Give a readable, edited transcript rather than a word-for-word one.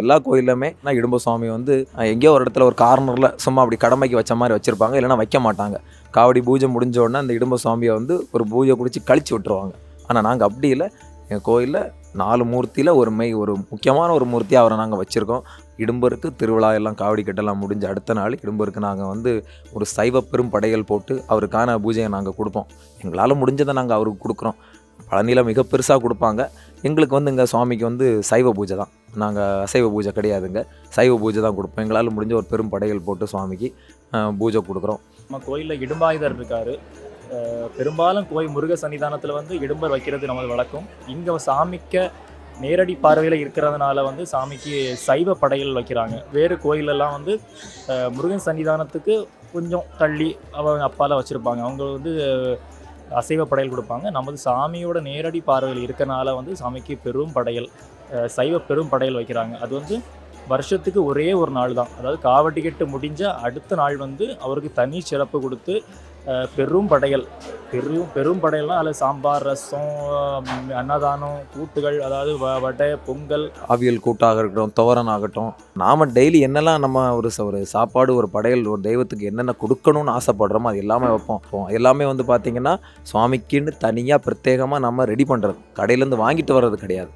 எல்லா கோயிலுமே நான் இடும்ப சுவாமி வந்து எங்கேயோ ஒரு இடத்துல ஒரு கார்னரில் சும்மா அப்படி கடமைக்கு வச்ச மாதிரி வச்சுருப்பாங்க, இல்லைன்னா வைக்க மாட்டாங்க. காவடி பூஜை முடிஞ்ச உடனே அந்த இடும்ப சுவாமியை வந்து ஒரு பூஜை குடிச்சு கழிச்சு விட்டுருவாங்க. ஆனால் நாங்கள் அப்படி இல்லை. எங்கள் கோயிலில் 4 மூர்த்தியில் ஒரு முக்கியமான ஒரு மூர்த்தியாக அவரை நாங்கள் வச்சுருக்கோம். இடும்பருக்கு திருவிழா எல்லாம் காவடி கட்டெல்லாம் முடிஞ்ச அடுத்த நாள் இடும்பருக்கு நாங்கள் வந்து ஒரு சைவ பெரும் படையல் போட்டு அவருக்கான பூஜையை நாங்கள் கொடுப்போம். எங்களால் முடிஞ்சதை நாங்கள் அவருக்கு கொடுக்குறோம். பழனியில் மிக பெருசாக கொடுப்பாங்க. எங்களுக்கு வந்து இங்கே சுவாமிக்கு வந்து சைவ பூஜை தான். நாங்கள் அசைவ பூஜை கிடையாதுங்க. சைவ பூஜை தான் கொடுப்போம். எங்களால் முடிஞ்ச ஒரு பெரும் படையல் போட்டு சுவாமிக்கு பூஜை கொடுக்குறோம். நம்ம கோயிலில் இடும்பாயுதர் இருக்கார். பெரும்பாலும் கோயில் முருக சன்னிதானத்தில் வந்து இடும்பர் வைக்கிறது நமது வழக்கம். இங்கே சாமிக்க நேரடி பார்வையில் இருக்கிறதுனால வந்து சாமிக்கு சைவ படையல் வைக்கிறாங்க. வேறு கோயிலெல்லாம் வந்து முருகன் சன்னிதானத்துக்கு கொஞ்சம் தள்ளி அவங்க அப்பால் வச்சுருப்பாங்க. அவங்க வந்து அசைவ படையல் கொடுப்பாங்க. நமது சாமியோட நேரடி பார்வையில் இருக்கனால வந்து சாமிக்கு பெரும் படையல், சைவ பெரும் படையல் வைக்கிறாங்க. அது வந்து வருஷத்துக்கு ஒரே ஒரு நாள் தான். அதாவது காவடி கட்டு முடிஞ்ச அடுத்த நாள் வந்து அவருக்கு தனி சிறப்பு கொடுத்து பெரும் படையல், பெரும் படையல்னால் அதில் சாம்பார், ரசம், அன்னதானம், கூட்டுகள், அதாவது வடை, பொங்கல், அவியல் கூட்டாக இருக்கட்டும், துவரன் ஆகட்டும், நாம் டெய்லி என்னெல்லாம் நம்ம ஒரு சாப்பாடு ஒரு படையல் ஒரு தெய்வத்துக்கு என்னென்ன கொடுக்கணும்னு ஆசைப்படுறோமோ அது எல்லாமே வைப்போம். எல்லாமே வந்து பார்த்திங்கன்னா சுவாமிக்குன்னு தனியாக பிரத்யேகமாக நம்ம ரெடி பண்ணுறது, கடையிலேருந்து வாங்கிட்டு வர்றது கிடையாது.